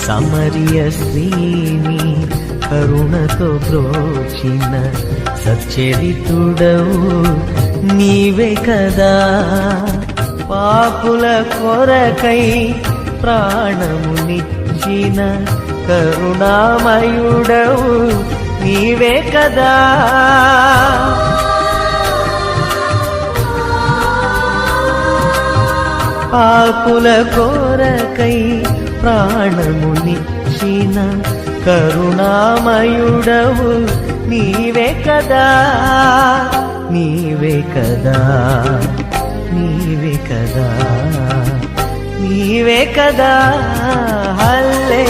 సమరియ స్త్రీని కరుణతో బ్రోచిన సచ్చరితుడవు నీవే కదా. పాపుల కొరకై ప్రాణమునిచ్చిన కరుణామయుడవు నీవే కదా. పాపుల కొరకై ప్రాణమునిచ్చిన కరుణామయుడవు నీవే కదా. నీవే కదా, నీవే కదా, నీవే కదా. హల్లెలూయా.